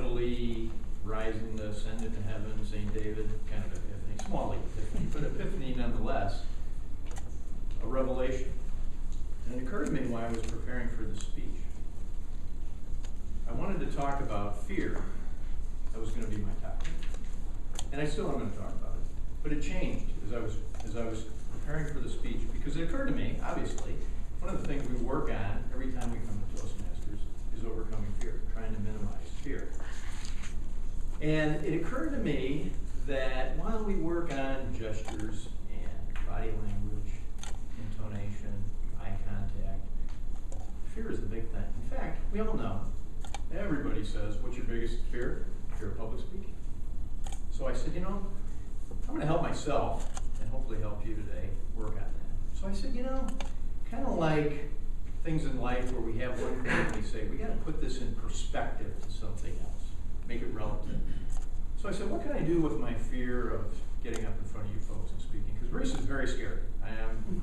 Jubilee, rising to ascend into heaven, St. David kind of epiphany, small epiphany, but epiphany nonetheless, a revelation. And it occurred to me while I was preparing for the speech. I wanted to talk about fear. That was going to be my topic. And I still am going to talk about it. But it changed as I was preparing for the speech, because it occurred to me, obviously, one of the things we work on every time we come to Toastmasters is overcoming fear, trying to minimize fear. And it occurred to me that while we work on gestures and body language, intonation, eye contact, fear is the big thing. In fact, we all know, everybody says, what's your biggest fear? Fear of public speaking. So I said, you know, I'm going to help myself and hopefully help you today work on that. So I said, you know, kind of like things in life where we have one thing and we say, we got to put this in perspective to something else, make it relative. So I said, what can I do with my fear of getting up in front of you folks and speaking? Because Reese is very scary.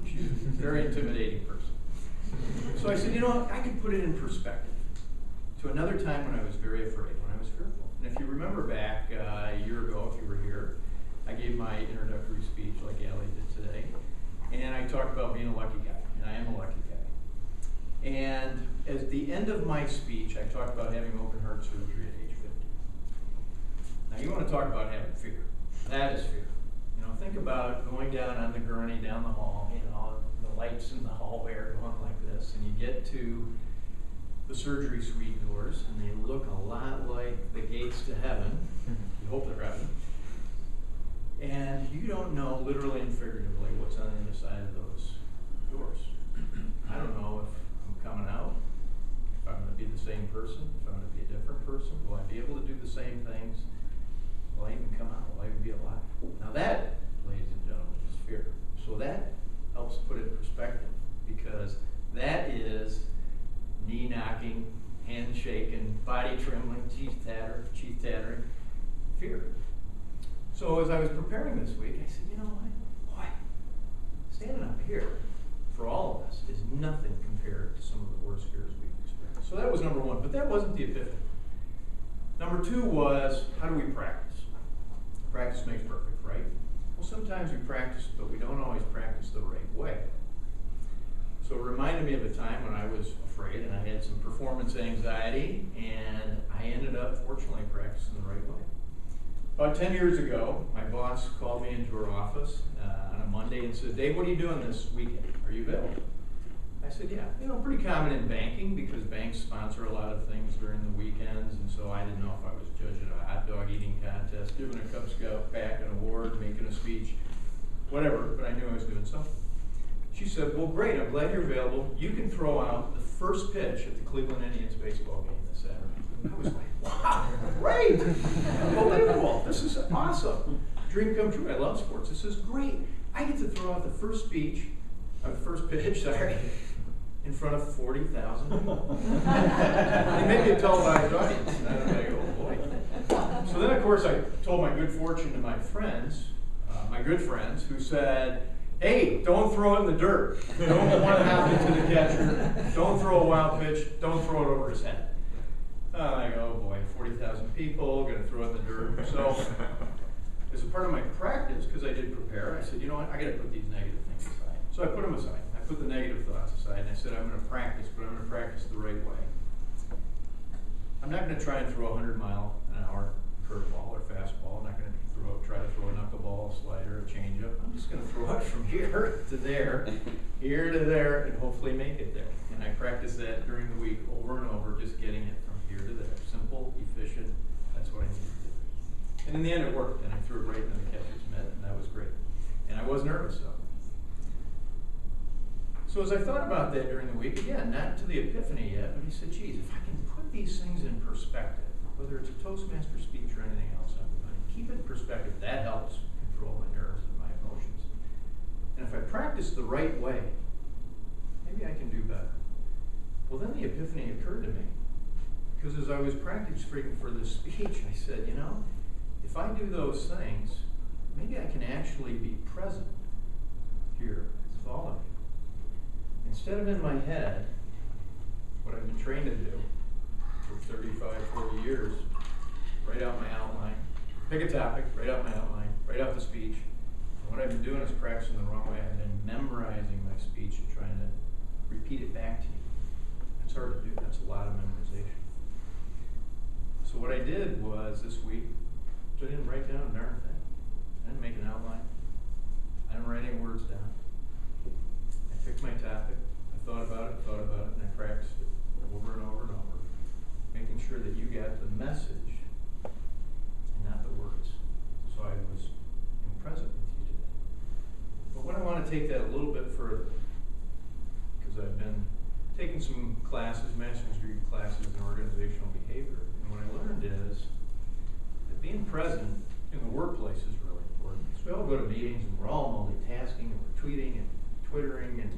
She's a very intimidating person. So I said, you know what, I could put it in perspective to another time when I was very afraid, when I was fearful. And if you remember back a year ago, if you were here, I gave my introductory speech like Allie did today, and I talked about being a lucky guy, and I am a lucky guy. And at the end of my speech, I talked about having open heart surgery at age 50. Now you want to talk about having fear. That is fear. You know, think about going down on the gurney down the hall, you know, the lights in the hallway are going like this, and you get to the surgery suite doors, and they look a lot like the gates to heaven. You hope they're heaven. And you don't know, literally and figuratively, what's on the other side of those doors. I don't know if I'm coming out, if I'm going to be the same person, if I'm going to be a different person. Will I be able to do the same things? Will I even come out? Will I even be alive? Now that, ladies and gentlemen, is fear. So that helps put it in perspective, because that is knee knocking, hand shaking, body trembling, teeth tattering, fear. So as I was preparing this week, I said, you know what? Boy, standing up here for all of us is nothing compared to some of the worst fears we've experienced. So that was number one, but that wasn't the epiphany. Number two was, how do we practice? Practice makes perfect, right? Well, sometimes we practice, but we don't always practice the right way. So it reminded me of a time when I was afraid and I had some performance anxiety, and I ended up, fortunately, practicing the right way. About 10 years ago, my boss called me into her office on a Monday and said, Dave, what are you doing this weekend? Are you available? I said, yeah. You know, pretty common in banking, because banks sponsor a lot of things during the weekends, and so I didn't know if I was judging a hot dog eating contest, giving a Cub Scout pack an award, making a speech, whatever, but I knew I was doing something. She said, well, great, I'm glad you're available. You can throw out the first pitch at the Cleveland Indians baseball game this Saturday. I was like, wow, great, unbelievable, this is awesome. Dream come true, I love sports, this is great. I get to throw out the first pitch, in front of 40,000 people. It may be a televised audience, and I don't know, oh boy. So then, of course, I told my good fortune to my friends, my good friends, who said, hey, don't throw it in the dirt. Don't one hop into the catcher. Don't throw a wild pitch. Don't throw it over his head. I go, oh boy, 40,000 people, going to throw it in the dirt. So, as a part of my practice, because I did prepare, I said, you know what, I got to put these negative things aside. So I put them aside. I put the negative thoughts aside, and I said, I'm going to practice, but I'm going to practice the right way. I'm not going to try and throw a 100-mile-an-hour curveball or fastball. I'm not going to try to throw a knuckleball, a slider, a changeup. I'm just going to throw it from here to there, here to there, and hopefully make it there. And I practiced that during the week over and over, just getting it from here to there. Simple, efficient, that's what I needed to do. And in the end it worked, and I threw it right into the catcher's mitt, and that was great. And I was nervous, though. So as I thought about that during the week, again, not to the epiphany yet, but I said, geez, if I can put these things in perspective, whether it's a Toastmaster speech or anything else, keep it in perspective, that helps control my nerves and my emotions. And if I practice the right way, maybe I can do better. Well, then the epiphany occurred to me. Because as I was practicing for this speech, I said, you know, if I do those things, maybe I can actually be present here with all of you. Instead of in my head, what I've been trained to do for 35, 40 years, write out my outline, pick a topic, write out my outline, write out the speech. And what I've been doing is practicing the wrong way. I've been memorizing my speech and trying to repeat it back to you. That's hard to do. That's a lot of memorization. So what I did was this week, I didn't write down a darn thing. I didn't make an outline. I didn't write any words down. I picked my topic, I thought about it, and I practiced it over and over and over, making sure that you got the message and not the words. So I was present with you today. But what I want to take that a little bit further, because I've been taking some classes, master's degree classes in organizational behavior, and what I learned is that being present in the workplace is really important. Because we all go to meetings and we're all multitasking and we're tweeting and twittering and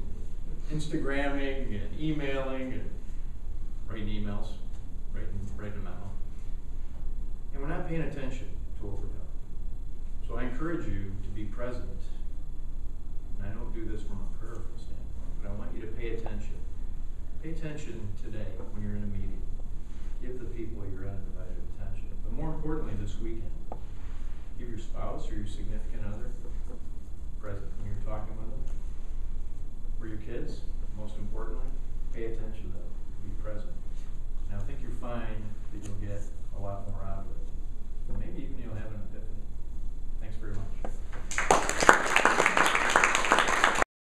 Instagramming and emailing and writing emails, writing a memo. And we're not paying attention to what we're doing. So I encourage you to be present. And I don't do this from a prayerful standpoint, but I want you to pay attention. Pay attention today when you're in a meeting. Give the people your undivided attention. But more importantly, this weekend, give your spouse or your significant other present when you're talking with them. For your kids,